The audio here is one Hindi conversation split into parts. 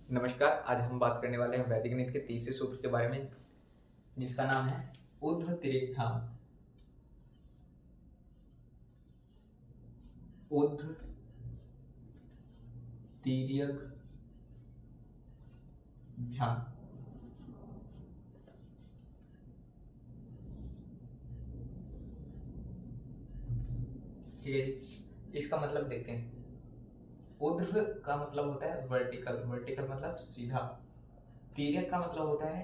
नमस्कार। आज हम बात करने वाले हैं वैदिक गणित के तीसरे सूत्र के बारे में, जिसका नाम है ऊर्ध्व तिर्यकभ्याम। ऊर्ध्व तिर्यकभ्याम। ठीक है जी, इसका मतलब देखते हैं। ऊर्ध्व का मतलब होता है वर्टिकल, वर्टिकल मतलब सीधा। तिर्यक का मतलब होता है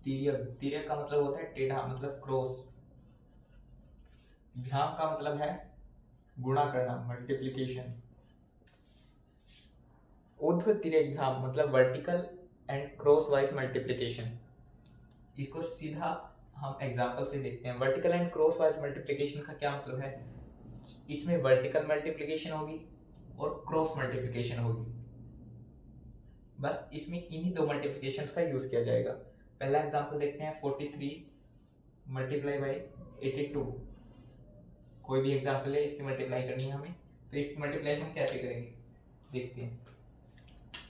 तिर्यक, तिर्यक का मतलब होता है टेढ़ा, मतलब क्रॉस। भ्याम का मतलब है गुणा करना, मल्टीप्लिकेशन। ऊर्ध्व तिर्यकभ्याम मतलब vertical and cross wise multiplication. इसको सीधा हम एग्जांपल से देखते हैं। Vertical and cross wise multiplication का क्या मतलब है? इसमें वर्टिकल मल्टीप्लिकेशन होगी और क्रॉस मल्टीप्लिकेशन होगी। बस इसमें इन्हीं दो मल्टीप्लिकेशंस का यूज किया जाएगा। पहला एग्जांपल देखते हैं, 43 मल्टीप्लाई बाई 82। कोई भी एग्जांपल है, इसकी मल्टीप्लाई करनी है हमें, तो इसकी मल्टीप्लाई हम कैसे करेंगे देखते हैं।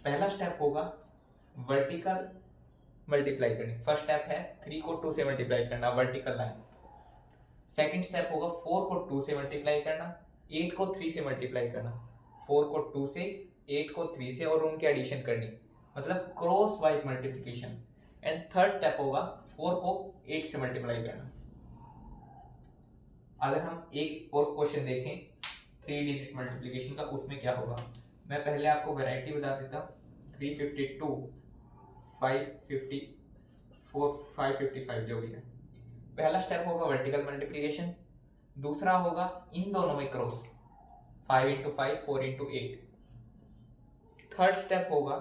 पहला स्टेप होगा वर्टिकल मल्टीप्लाई करनी। फर्स्ट स्टेप है 3 को 2 से मल्टीप्लाई करना, वर्टिकल लाइन। सेकंड स्टेप होगा 4 को 2 से मल्टीप्लाई करना, 8 को 3 से मल्टीप्लाई करना, 4 को 2 से, 8 को 3 से और उनके एडिशन करनी, मतलब cross wise multiplication. And third step होगा 4 को 8 से मल्टीप्लाई करना। अगर हम एक और क्वेश्चन देखें 3 डिजिट मल्टीप्लिकेशन का, उसमें क्या होगा मैं पहले आपको वैरायटी बता देता हूँ। 352, 554, 555 जो भी है। पहला स्टेप होगा वर्टिकल मल्टीप्लिकेशन, दूसरा होगा इन दोनों में cross, 5 into 5, 4 into 8। Third step होगा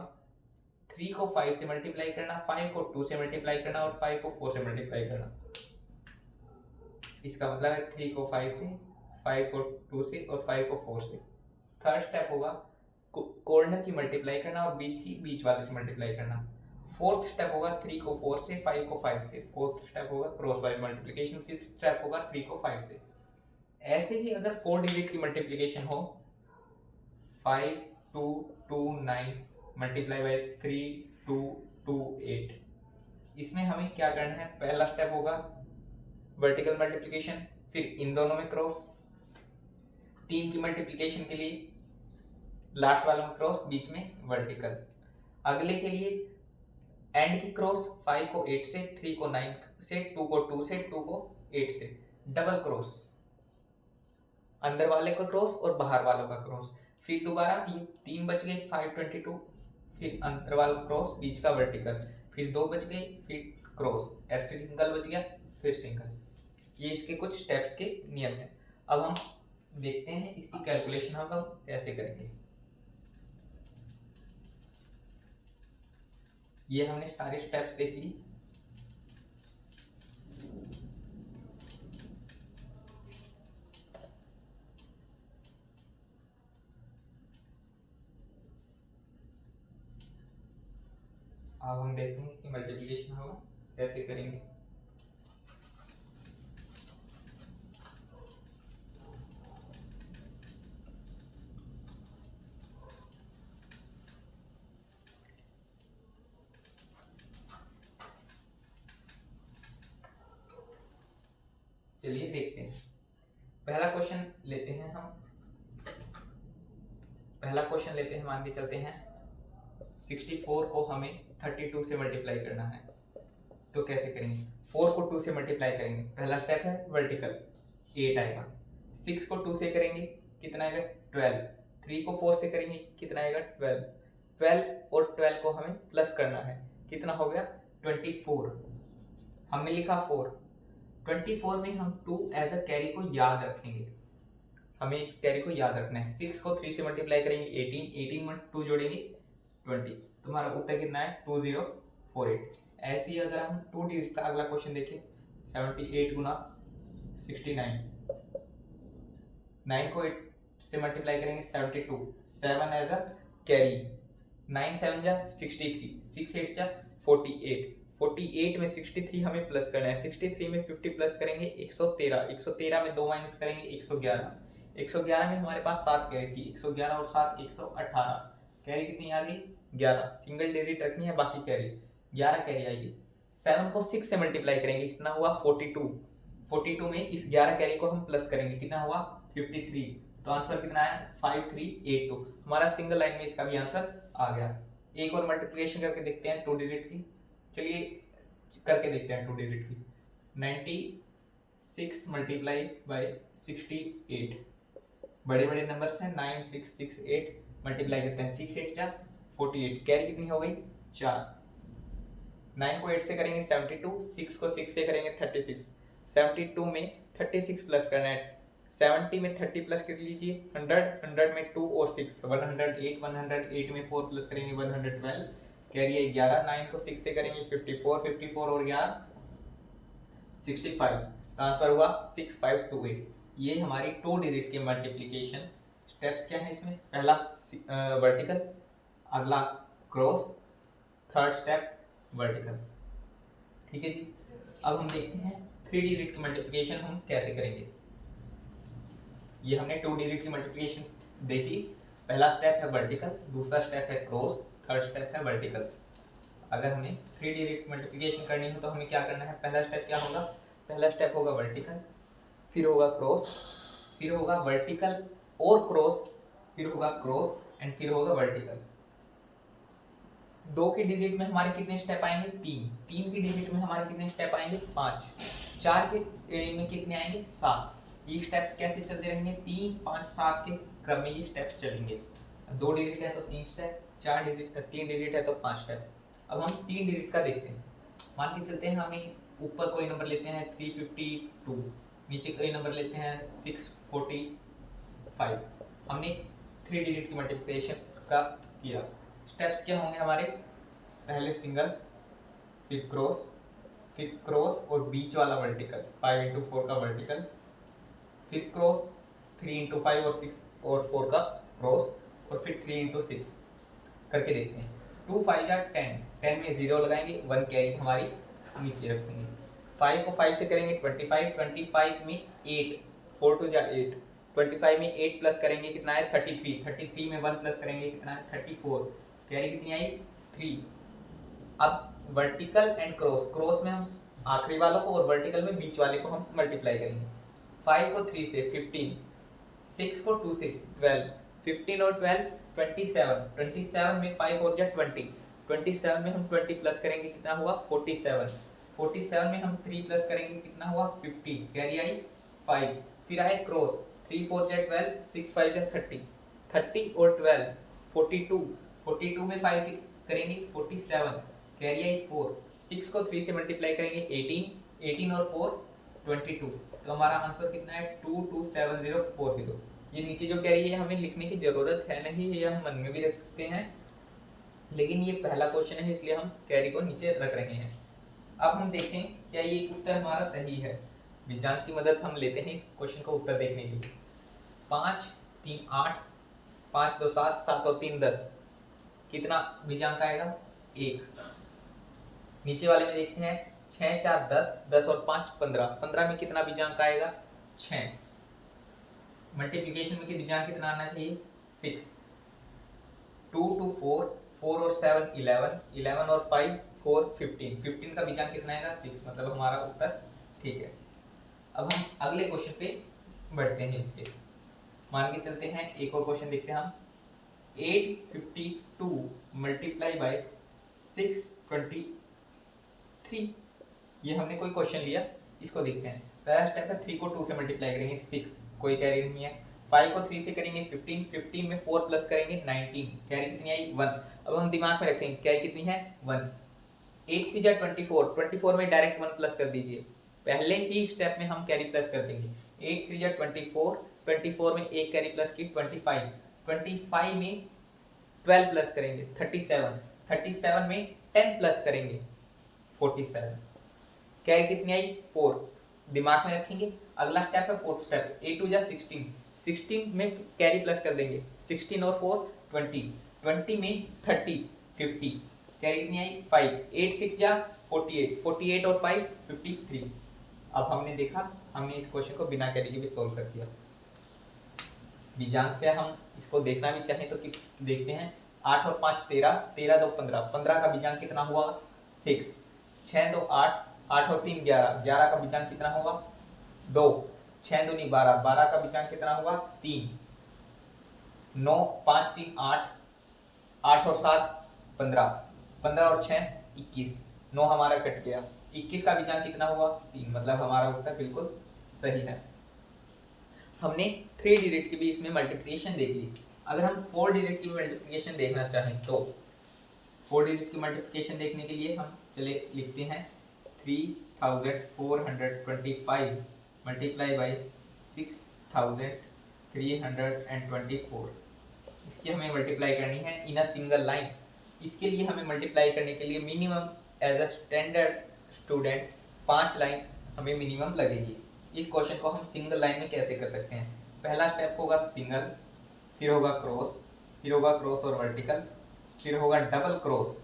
3 को 5 से मल्टीप्लाई करना, 5 को 2 से मल्टीप्लाई करना और 5 को 4 से मल्टीप्लाई करना। इसका मतलब है 3 को 5 से, 5 को 2 से और 5 को 4 से। थर्ड स्टेप होगा कॉर्नर की मल्टीप्लाई करना और बीच वाले से मल्टीप्लाई करना। फोर्थ स्टेप होगा 3 को 4 से, 5 को 5 से। फोर्थ स्टेप होगा cross wise multiplication. Fifth step होगा 3 को 5 से। ऐसे ही अगर 4 डिजिट की मल्टीप्लिकेशन हो, 5 2 2 9 मल्टीप्लाई बाय 3 2 2 8। इसमें हमें क्या करना है? पहला स्टेप होगा वर्टिकल मल्टीप्लिकेशन, फिर इन दोनों में क्रॉस। 3 की मल्टीप्लिकेशन के लिए लास्ट वाला में क्रॉस, बीच में वर्टिकल। अगले के लिए एंड की क्रॉस, 5 को 8 से, 3 को 9 से, 2 को 2 से, 2 को 8 से, डबल क्रॉस। अंदर वाले का क्रॉस और बाहर वालों का क्रॉस। फिर दोबारा ये 3 बच गए, 522, फिर अंदर वाला क्रॉस, बीच का वर्टिकल, फिर 2 बच गए, फिर क्रॉस, और फिर सिंगल बच गया, फिर सिंगल। ये इसके कुछ स्टेप्स के नियम है। अब हम देखते हैं इसकी कैलकुलेशन हम कैसे करेंगे। ये हमने सारे स्टेप्स देख ली। अब हम देखते हैं इसकी मल्टीप्लिकेशन हम कैसे करेंगे। चलिए देखते हैं। पहला क्वेश्चन लेते हैं हम। मान के चलते हैं 64 को हमें 32 से मल्टीप्लाई करना है। तो कैसे करेंगे? 4 को 2 से मल्टीप्लाई करेंगे, पहला स्टेप है वर्टिकल, 8 आएगा। 6 को 2 से करेंगे, कितना आएगा? 12। 3 को 4 से करेंगे, कितना आएगा? 12। 12 और 12 को हमें प्लस करना है, कितना हो गया? 24। हमने लिखा 4। 24 में हम 2 एज अ कैरी को याद रखेंगे। हमें इस कैरी को याद रखना है। 6 को 3 से मल्टीप्लाई करेंगे, 18। 18 में 2 जोड़ेंगे, 20। तुम्हारा उत्तर कितना है? 2048। ऐसे ही अगर हम 2 डिजिट का अगला क्वेश्चन देखें, 78 गुना 69। 9 को 8 से मल्टीप्लाई करेंगे, 72। 7 एज अ कैरी, 9 7 जा 63, 6 8 जा 48। 48 में 63 हमें प्लस करना है। 63 में 50 प्लस करेंगे, 113। 113 में 2 माइनस करेंगे, 111। 111 में हमारे पास 7 कैरी थी, 111 और 7 118। कैरी कितनी आ गई 11, सिंगल डिजिट रखनी है, बाकी कैरी 11 कैरी आएगी। 7 को 6 से मल्टीप्लाई करेंगे, कितना हुआ 42। 42 में इस 11 कैरी को हम प्लस करेंगे, कितना हुआ 53। तो आंसर कितना है 5382। हमारा सिंगल लाइन में इसका भी आंसर आ गया। एक और मल्टीप्लिकेशन करके देखते हैं 2 डिजिट की, चलिए करके देखते हैं 2 डिजिट की। 96 मल्टीप्लाई बाई 68, बड़े बड़े नंबर्स हैं, 9668 मल्टीप्लाई करते हैं, 6 8 जा 48, कैरी कितनी हो गई 4। 9 को 8 से करेंगे 72, 6 को 6 से करेंगे 36, 72 में 36 प्लस करना है, 70 में 30 प्लस कर लीजिए, 100 100 में 2 और 6 108, 108 में 4 प्लस करेंगे 112, कैरी है 11। 9 को 6 से करेंगे 54, 54 और 11 65, तो आंसर हुआ 6528। ये हमारी 2 डिजिट के मल्टीप्लिकेशन स्टेप्स क्या है इसमें, पहला वर्टिकल, अगला क्रॉस, थर्ड स्टेप वर्टिकल। ठीक है जी। अब हम देखते हैं 3 डिजिट की मल्टीप्लिकेशन हम कैसे करेंगे। ये हमने 2 डिजिट की मल्टीप्लिकेशन देखी, पहला स्टेप है वर्टिकल, दूसरा स्टेप है क्रॉस, थर्ड स्टेप है वर्टिकल। अगर हमें 3 डिजिट मल्टीप्लिकेशन करनी हो तो हमें क्या करना है, पहला स्टेप क्या होगा, पहला स्टेप होगा वर्टिकल, फिर होगा क्रॉस, फिर होगा वर्टिकल और क्रॉस, फिर होगा क्रॉस एंड फिर होगा वर्टिकल। 2 के डिजिट में हमारे कितने स्टेप आएंगे 3, 3 के डिजिट में हमारे कितने स्टेप आएंगे 5, 4 के में कितने आएंगे 7। ये स्टेप्स कैसे चलते रहेंगे 3 5 7 के क्रम में ये स्टेप्स चलेंगे। 2 डिजिट है तो 3 स्टेप, 4 डिजिट 3 डिजिट है तो 5 स्टेप। अब हम 3 डिजिट का देखते हैं। मान के चलते हैं हमें ऊपर कोई नंबर लेते हैं 352, नीचे कोई नंबर लेते हैं 645। हमने 3 डिजिट की मल्टीप्लिकेशन का किया। स्टेप्स क्या होंगे हमारे, पहले सिंगल, फिर क्रॉस और बीच वाला वर्टिकल 5 इंटू 4 का वर्टिकल, फिर क्रॉस 3 इंटू 5 और 6 और 4 का क्रॉस, और फिर 3 इंटू 6 करके देखते हैं। 2 5 जा 10, 10 में 0 लगाएंगे, 1 कैरी हमारी नीचे रखेंगे। 5 को 5 से करेंगे 25, 25 में 8, 4 2 जा 8, 25 में 8 प्लस करेंगे कितना है 33, 33 में 1 प्लस करेंगे कितना है 34, कैरी कितनी आई 3। अब वर्टिकल एंड क्रॉस, क्रॉस में हम आखिरी वालों को और वर्टिकल में बीच वाले को हम मल्टीप्लाई करेंगे। 5 को 3 से 15, 6 को 2 से 12, 15 और 12 27, 27 में 5 और जा 20, 27 में हम 20 प्लस करेंगे कितना हुआ 47, 47 में हम 3 प्लस करेंगे कितना हुआ 50, कैरी आई 5। फिर आए क्रॉस, 3 4 जा 12, 6 5 जा 30, 30 और 12 42, 42 में 5 करेंगे 47, कैरी आई 4। 6 को 3 से मल्टीप्लाई करेंगे 18, 18 और 4 22, तो हमारा आंसर कितना है 227040। ये नीचे जो कैरी है हमें लिखने की जरूरत है नहीं, ये हम मन में भी रख सकते हैं, लेकिन ये पहला क्वेश्चन है इसलिए हम कैरी को नीचे रख रहे हैं। अब हम देखें क्या ये उत्तर हमारा सही है। विज्ञान की मदद हम लेते हैं इस क्वेश्चन को उत्तर देखने के लिए। 5 3 8, 5 2 7, 7 और 3 10, कितना बीजांक आएगा 1। नीचे वाले में देखते हैं 6 4 10, 10 और 5 15, 15 में कितना बीजांक आएगा 6। मल्टीप्लिकेशन में बीजांक कितना आना चाहिए 6। 2 2 4, 4 और 7 11, 11 और 5 4 15, 15 का बीजांक कितना आएगा 6, मतलब हमारा उत्तर ठीक है। अब हम अगले क्वेश्चन पे बढ़ते हैं इसके। मान के चलते हैं एक और क्वेश्चन देखते हैं हम। 852 मल्टीप्लाई बाय 623, ये हमने कोई क्वेश्चन लिया, इसको देखते हैं। पहला स्टेप है 3 को 2 से मल्टीप्लाई करेंगे 6, कोई कैरी नहीं है। 5 को 3 से करेंगे 15, 15 में 4 प्लस करेंगे 19, कैरी कितनी आई 1। अब हम दिमाग में रखेंगे कैरी कितनी है 1। 8 3 जा 24, 24 में डायरेक्ट 1 प्लस कर दीजिए, पहले ही स्टेप में हम कैरी प्लस कर देंगे। 8 3 जा 24, 24 में एक कैरी प्लस की 25, 25 में 12 प्लस करेंगे 37, 37 में 10 प्लस करेंगे 47, कैरी कितनी आई 4, दिमाग में रखेंगे। अगला स्टेप है फोर्थ स्टेप, 8 2 जा 16, 16 में कैरी प्लस कर देंगे, 16 और 4 20, 20 में 30 50, कैरी कितनी आई 5, 8 6 जा 48, 48 और 5 53। अब हमने देखा, हमने इस क्वेश्चन को बिना कैरी के भी सोल्व कर दिया। बीजांक से हम इसको देखना भी चाहें तो देखते हैं। 8 और 5 13, 13 2 15, 15 का बीजांक कितना हुआ 6, 6 2 8, 8 और 3 11, 11 का बीजांक कितना होगा 2, 6 दूनी 12, 12 का बीजांक कितना हुआ 3, 9 5 3 8, 8 और 7 15, 15 और 6 21, 9 हमारा कट गया, 21 का बीजांक कितना हुआ 3, मतलब हमारा उत्तर बिल्कुल सही है। हमने 3 डिजिट की भी इसमें मल्टीप्लिकेशन देख ली। अगर हम 4 डिजिट की मल्टीप्लिकेशन देखना चाहें तो 4 डिजिट की मल्टीप्लिकेशन देखने के लिए हम चले लिखते हैं 3425 मल्टीप्लाई बाई 6324, इसकी हमें मल्टीप्लाई करनी है इन अ सिंगल लाइन। इसके लिए हमें मल्टीप्लाई करने के लिए minimum as a standard student 5 line हमें मिनिमम लगेगी। इस क्वेश्चन को हम सिंगल लाइन में कैसे कर सकते हैं, पहला स्टेप होगा सिंगल, फिर होगा क्रॉस, फिर होगा क्रॉस और वर्टिकल, फिर होगा डबल क्रॉस,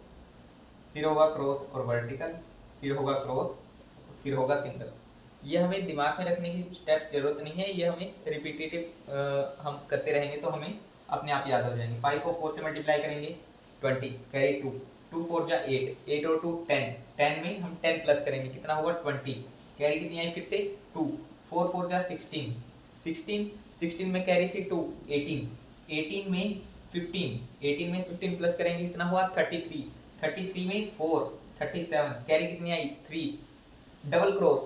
फिर होगा क्रॉस और वर्टिकल, फिर होगा क्रॉस, फिर होगा सिंगल। ये हमें दिमाग में रखने की स्टेप्स जरूरत नहीं है, ये हमें रिपीटेटिव हम करते रहेंगे तो हमें अपने आप याद हो जाएंगे। 5 को 4 से मल्टीप्लाई करेंगे 20, कैरी 2, 2 4 जा 8, 8 और 2 10, 10 में हम 10 प्लस करेंगे कितना होगा 20, कैरी कितनी आई फिर से 2, 4 4 जा 16, 16, 16 में कैरी थी 2, 18, 18 में 15, 18 में 15 प्लस करेंगे कितना हुआ 33, 33 में 4, 37, कैरी कितनी आई 3, डबल क्रॉस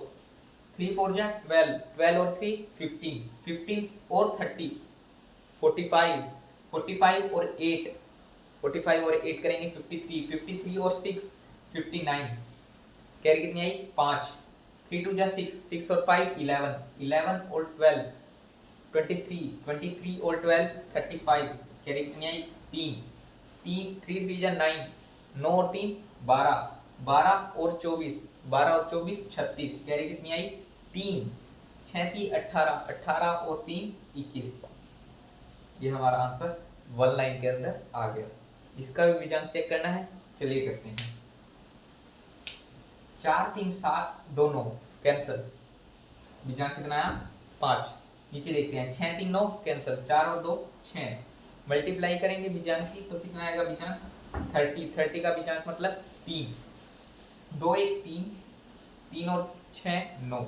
3 4 जा 12, 12 और 3 15, 15 और 30 45, 45 और 8, 45 और 8 करेंगे 53, 53 और 6 59, कैरी कितनी आई 5, 3 2 जा 6, 6 और 5 11, 11 और 12 23, 23 और 12 35, कैरी कितनी आई 3, 3 3 जा 9, 9 और 3 12, 12 और 24, 12 और 24 36, कैरी कितनी आई 3, 6 3 18, 18 और 3 21। ये हमारा आंसर 1 लाइन के अंदर आ गया। इसका भी बीजांक चेक करना है, चलिए करते हैं। 4 3 7 2 9 कैंसिल, बीजांक कितना आया 5, नीचे देखते हैं 6 3 9 कैंसिल, 4 और 2 6, मल्टीप्लाई करेंगे बीजांक की तो कितना आएगा बीजांक 30, 30 का बीजांक मतलब 3, 2 1 3, 3 और 6 9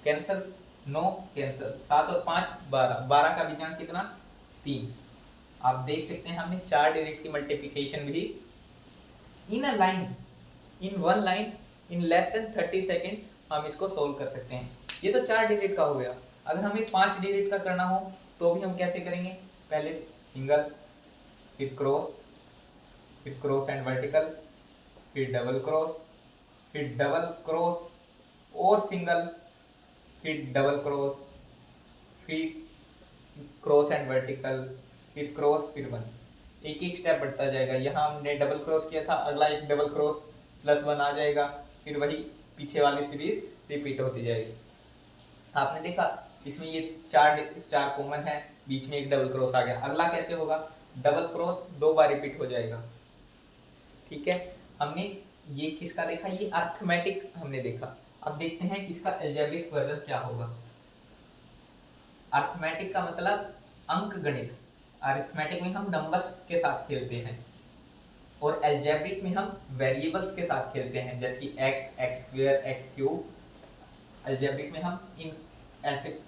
कैंसिल, 9 कैंसिल, 7 और 5 12, 12 का बीजांक कितना 3। आप देख सकते हैं हमने 4 डिजिट की मल्टीप्लिकेशन भी in a line, in 1 line, in less than 30 second हम इसको सोल्व कर सकते हैं। ये तो 4 डिजिट का हो गया। अगर हमें 5 डिजिट का करना हो तो भी हम कैसे करेंगे, पहले सिंगल, फिर क्रॉस एंड वर्टिकल, फिर डबल क्रॉस और सिंगल, फिर डबल क्रॉस, फिर क्रॉस एंड वर्टिकल, फिर क्रॉस, फिर 1, एक एक स्टेप बढ़ता जाएगा। यहाँ हमने डबल क्रॉस किया था, अगला एक डबल क्रॉस प्लस 1 आ जाएगा, फिर वही पीछे वाली सीरीज रिपीट होती जाएगी। आपने देखा इसमें ये चार कॉमन है, बीच में एक डबल क्रॉस आ गया, अगला कैसे होगा, डबल क्रॉस 2 बार रिपीट हो जाएगा। ठीक है, हमने ये किसका देखा, ये अर्थमेटिक हमने देखा। अब देखते हैं इसका अलजेब्रिक वर्जन क्या होगा। अर्थमेटिक का मतलब अंक गणित, अरिथमेटिक में हम नंबर्स के साथ खेलते हैं और अलजेब्रिक में हम वेरिएबल्स के साथ खेलते हैं, जैसे कि x, x square, x cube. Algebraic में हम इन ऐसे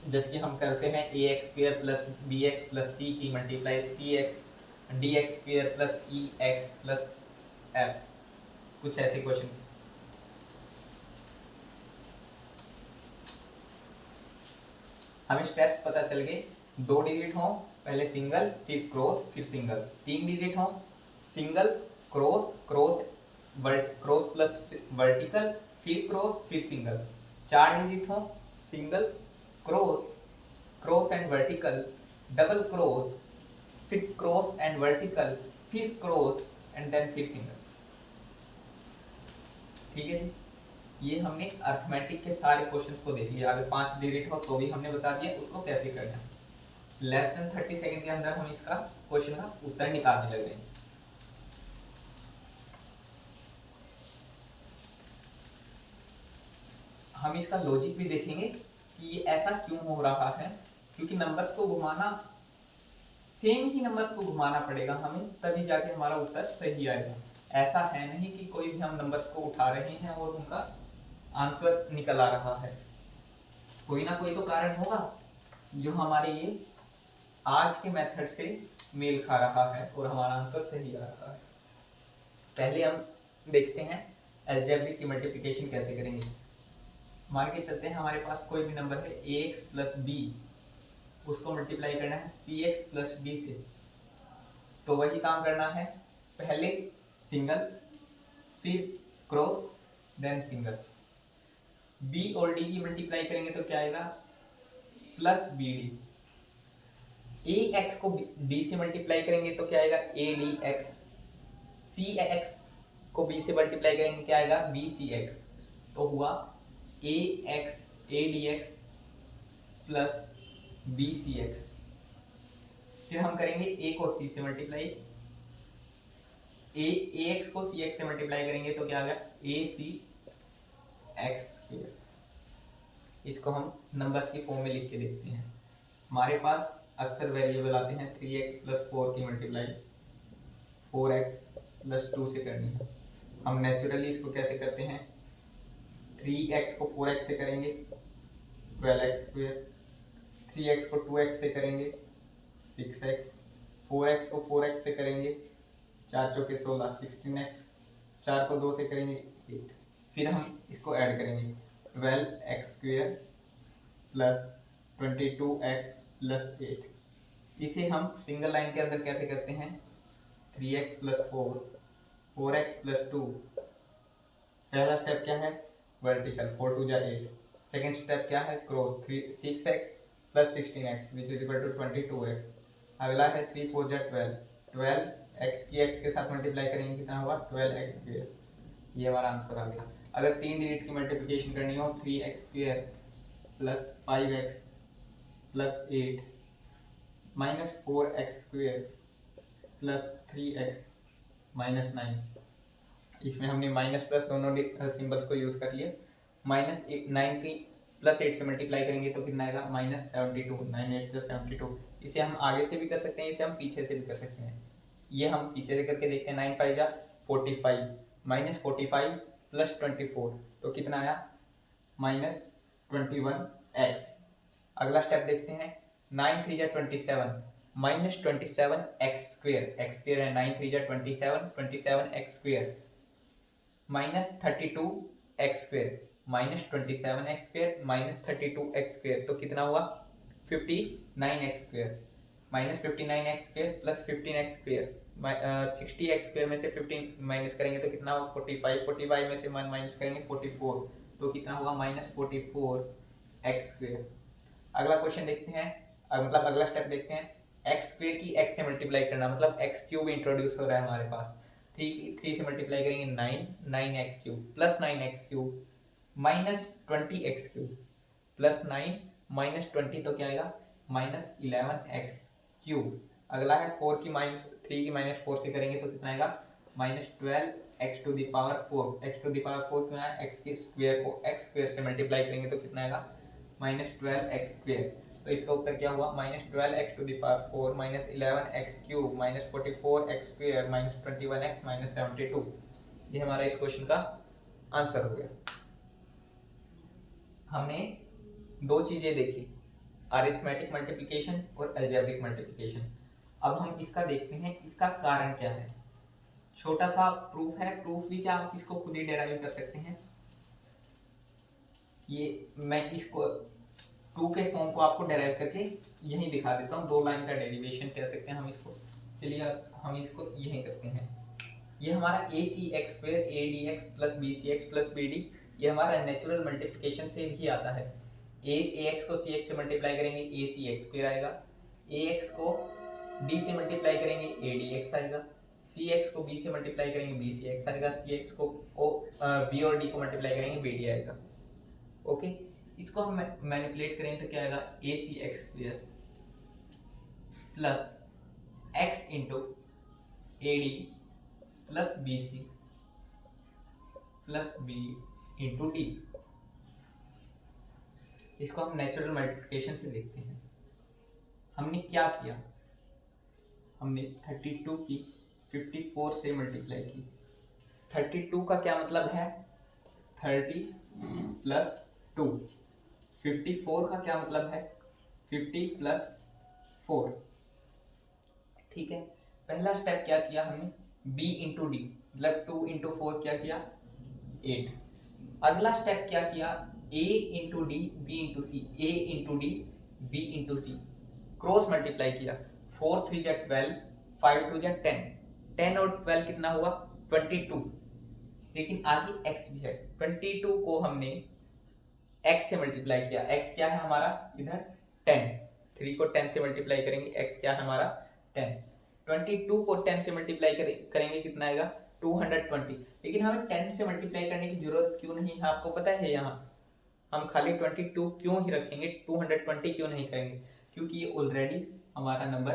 जैसे कि हम करते हैं ax square plus bx plus c की multiply cx dx square plus ex plus f, कुछ ऐसे क्वेश्चन। हमें स्टेप्स पता चल गए, 2 डिजिट हो पहले सिंगल, फिर क्रॉस, फिर सिंगल, 3 डिजिट हो सिंगल, क्रॉस प्लस वर्टिकल, फिर क्रॉस, फिर सिंगल, 4 डिजिट हो single, cross and vertical, double cross, फिर क्रॉस एंड वर्टिकल, फिर क्रॉस एंड देन फिर सिंगल। ठीक है जी, ये हमने अर्थमेटिक के सारे क्वेश्चंस को देख लिया। अगर 5 डिजिट हो तो भी हमने बता दिया उसको कैसे करना है। लेस देन 30 सेकंड के अंदर हम इसका क्वेश्चन का उत्तर निकालने लग गए। हम इसका लॉजिक भी देखेंगे कि ये ऐसा क्यों हो रहा है, क्योंकि नंबर्स को घुमाना सेम ही नंबर्स को घुमाना पड़ेगा हमें, तभी जाके हमारा उत्तर सही आएगा। ऐसा है नहीं कि कोई भी हम नंबर्स को उठा रहे हैं और उनका आंसर निकल आ रहा है। कोई ना कोई तो कारण होगा जो हमारे ये आज के मेथड से मेल खा रहा है और हमारा आंसर सही आ रहा है। पहले हम देखते हैं अलजेब्रिक की मल्टीप्लिकेशन कैसे करेंगे। मान के चलते हैं हमारे पास कोई भी नंबर है ax प्लस बी, उसको मल्टीप्लाई करना है cx प्लस डी से। तो वही काम करना है, पहले सिंगल फिर क्रॉस देन सिंगल। b और d की मल्टीप्लाई करेंगे तो क्या आएगा प्लस बी डी। ax को d से मल्टीप्लाई करेंगे तो क्या आएगा adx। cx को b से मल्टीप्लाई करेंगे क्या आएगा bcx। तो हुआ ax adx प्लस bcx। फिर हम करेंगे a को c से मल्टीप्लाई, ax को cx से मल्टीप्लाई करेंगे तो क्या आ गया acx स्क्वायर। इसको हम नंबर्स की फॉर्म में लिख के देखते हैं। हमारे पास अक्सर वेरिएबल आते हैं 3x प्लस 4 की मल्टीप्लाई 4x प्लस 2 से करनी है। हम नेचुरली इसको कैसे करते हैं, 3x को 4x से करेंगे 12x स्क्वायर, 3x को 2x से करेंगे 6x, 4x को 4x से करेंगे 4 चौके 16 16x, 4 को 2 से करेंगे 8। फिर हम इसको ऐड करेंगे 12x square plus 22x plus 8। इसे हम सिंगल लाइन के अंदर कैसे करते हैं, 3x प्लस 4 4x प्लस 2। पहला स्टेप क्या है वर्टिकल 4 2 जा 8। सेकेंड स्टेप क्या है क्रॉस 6x प्लस 16x which is equal to 22x। अगला है 3 4 जा 12 x की x के साथ मल्टीप्लाई करेंगे कितना हुआ 12x स्क्वायर। ये हमारा आंसर आ गया। अगर 3 डिजिट की मल्टीप्लिकेशन करनी हो 3x square plus 5x plus 8 minus 4x square plus 3x minus 9। इसमें हमने माइनस प्लस दोनों सिंबल्स को यूज कर लिया। माइनस 9 की प्लस 8 से मल्टीप्लाई करेंगे तो कितना आएगा माइनस 72 9 8 72। इसे हम आगे से भी कर सकते हैं, इसे हम पीछे से भी कर सकते हैं। ये हम पीछे से करके देखते हैं 9 5 जा 45 माइनस 45 प्लस 24 तो कितना आया माइनस 21x। अगला स्टेप देखते हैं 9 3 जा 27 minus 27x square, x square है 9 3 जा 27 square minus 32x square minus 27x square minus 32x square तो कितना हुआ 59x square minus 59x square plus 15x square 60x square में से 15 माइनस करेंगे तो कितना होगा 45 45 में से 1 माइनस करेंगे 44 तो कितना होगा माइनस 44x स्क्वायर। अगला क्वेश्चन देखते हैं, मतलब अगला स्टेप देखते हैं x स्क्वायर की x से मल्टीप्लाई करना, मतलब x क्यूब इंट्रोड्यूस हो रहा है हमारे पास। 3 से मल्टीप्लाई करेंगे 9x cube plus 9x cube minus 20x cube plus 9 minus 20 तो क्या आएगा माइनस 11x क्यूब। अगला है 4 की माइनस 3 की माइनस 4 से करेंगे तो कितना आएगा minus 12x to the power 4। x to the power 4 क्यों आया, x के स्क्वायर को x स्क्वायर से मल्टीप्लाई करेंगे तो कितना आएगा माइनस 12x स्क्वायर। तो इसका उत्तर क्या हुआ minus 12x to the power 4 minus 11x cube minus 44x square minus 21x minus 72। ये हमारा इस क्वेश्चन का आंसर हो गया। हमने दो चीजें देखी, अरिथमेटिक मल्टीप्लिकेशन और अलजेब्रिक मल्टीप्लिकेशन। अब हम इसका देखते हैं इसका कारण क्या है। छोटा सा प्रूफ है, प्रूफ भी क्या आप इसको खुद ही डेराइव कर सकते हैं। ये मैं इसको 2 के फॉर्म को आपको डेराइव करके यही दिखा देता हूँ। 2 लाइन का डेरिवेशन कह सकते हैं हम इसको। चलिए हम इसको यही करते हैं। ये हमारा acx square adx plus bcx plus bd ये हमारा नेचुरल मल्टीप्लिकेशन से भी आता है। ax को cx से मल्टीप्लाई करेंगे acx स्क्वायर आएगा, ax को d से मल्टीप्लाई करेंगे adx आएगा, cx को b से मल्टीप्लाई करेंगे bcx आएगा, cx को b और d को मल्टीप्लाई करेंगे bd आएगा। ओके, इसको हम मैनिपुलेट करें तो क्या आएगा acx square plus x into ad plus bc plus b into D. इसको हम नेचुरल मल्टीप्लिकेशन से देखते हैं। हमने क्या किया, हमने 32 की 54 से मल्टीप्लाई की। 32 का क्या मतलब है 30 प्लस 2। 54 का क्या मतलब है 50 प्लस 4। ठीक है, पहला स्टेप क्या किया हमने b इंटू डी, मतलब 2 इंटू 4 क्या किया 8। अगला स्टेप क्या किया a into D B into C, a into D B into C, cross multiply किया। 4 3 जा 12, 5 2 जा 10, 10 और 12 कितना हुआ 22। लेकिन आगे x भी है, 22 को हमने x से मल्टीप्लाई किया। x क्या है हमारा इधर 10, 3 को 10 से मल्टीप्लाई करेंगे, x क्या है हमारा 10। 22 को 10 से मल्टीप्लाई करेंगे कितना आएगा 220। लेकिन हमें 10 से मल्टीप्लाई करने की जरूरत क्यों नहीं है आपको पता है। यहाँ हम खाली 22 क्यों ही रखेंगे, 220 क्यों नहीं करेंगे, क्योंकि ये ऑलरेडी हमारा नंबर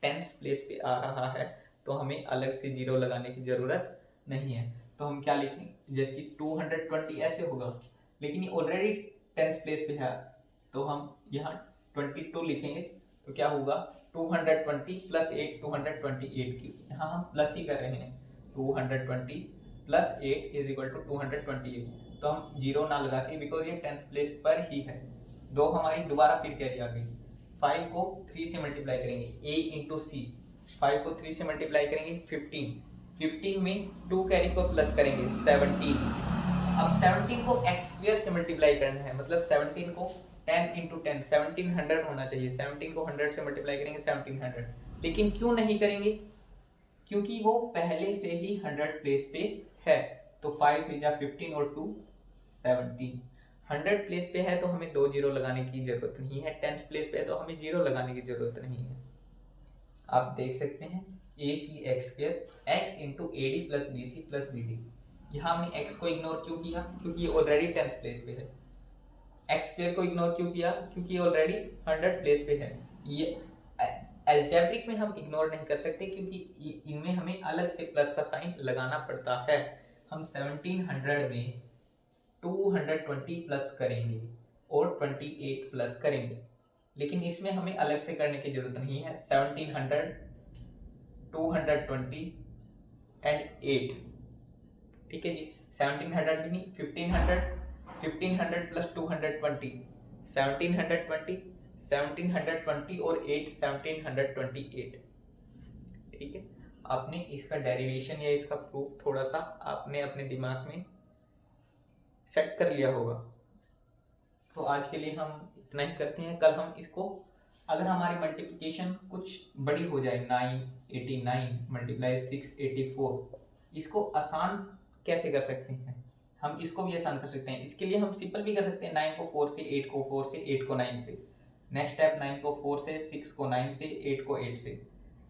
10th प्लेस पे आ रहा है, तो हमें अलग से जीरो लगाने की जरूरत नहीं है। तो हम क्या लिखेंगे, जैसे कि 220 ऐसे होगा, लेकिन ये ऑलरेडी 10th प्लेस पे है, तो हम यहाँ 22 लिखेंगे। तो क्या होगा 220 प्लस 8, 228 की यहाँ हम प्लस ही कर रहे हैं, 220 प्लस 8 इज इक्वल टू 228। तो हम जीरो ना लगा के, बिकॉज ये 10th प्लेस पर ही है, दो हमारी दोबारा फिर कैरी आ गई। 5 को 3 से मल्टीप्लाई करेंगे a इंटू सी, 5 को 3 से मल्टीप्लाई करेंगे 15, 15 में 2 कैरी को प्लस करेंगे 17। अब 17 को x स्क्वायर से मल्टीप्लाई करना है, मतलब 17 को 10 इंटू 10 1700 होना चाहिए। 17 को 100 से मल्टीप्लाई करेंगे 1700, लेकिन क्यों नहीं करेंगे, क्योंकि वो पहले से ही 100 प्लेस पे है। तो 5 3 जा 15 और 2 17, 100 प्लेस पे है तो हमें 2 जीरो लगाने की जरूरत नहीं है, 10th प्लेस पे है तो हमें जीरो लगाने की जरूरत नहीं है। आप देख सकते हैं a c x square x into a d plus b c plus b d. यहाँ हमने x को इग्नोर क्यों किया, क्योंकि ये ऑलरेडी 10th प्लेस पे है। एक्स स्क्वायर को इग्नोर क्यों किया, क्योंकि ये ऑलरेडी 100 प्लेस पे है। ये अलजेब्रिक में हम इग्नोर नहीं कर सकते, क्योंकि इनमें हमें अलग से प्लस का साइन लगाना पड़ता है। हम 1700 में 220 प्लस करेंगे और 28 प्लस करेंगे, लेकिन इसमें हमें अलग से करने की जरूरत नहीं है। 1700 220 एंड 8, ठीक है जी। 1700 भी नहीं, 1500 प्लस 220 1720, 1720 और 8 1728। ठीक है, आपने इसका डेरिवेशन या इसका प्रूफ थोड़ा सा आपने अपने दिमाग में सेट कर लिया होगा। तो आज के लिए हम इतना ही करते हैं। कल हम इसको, अगर हमारी मल्टीप्लिकेशन कुछ बड़ी हो जाए 989 मल्टीप्लाई 684, इसको आसान कैसे कर सकते हैं, हम इसको भी आसान कर सकते हैं। इसके लिए हम सिंपल भी कर सकते हैं, 9 को 4 से, 8 को 4 से, 8 को 9 से। नेक्स्ट स्टेप 9 को 4 से, 6 को 9 से, 8 को 8 से।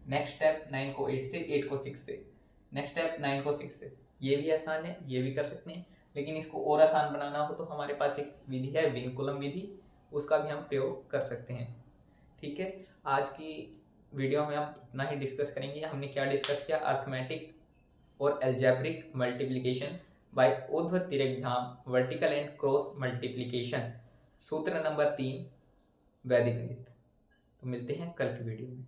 नेक्स्ट स्टेप 9 को 8 से, 8 को 6 से। नेक्स्ट स्टेप 9 को 6 से। ये भी आसान है, ये भी कर सकते हैं, लेकिन इसको और आसान बनाना हो तो हमारे पास एक विधि है विनकुलम विधि, उसका भी हम प्रयोग कर सकते हैं। ठीक है, आज की वीडियो में हम इतना ही डिस्कस करेंगे। हमने क्या डिस्कस किया, अर्थमेटिक और अलजेब्रिक मल्टीप्लिकेशन बाय ऊर्ध्व तिर्यकधाम वर्टिकल एंड क्रॉस मल्टीप्लिकेशन, सूत्र नंबर 3 वैदिक गणित। तो मिलते हैं कल की वीडियो में।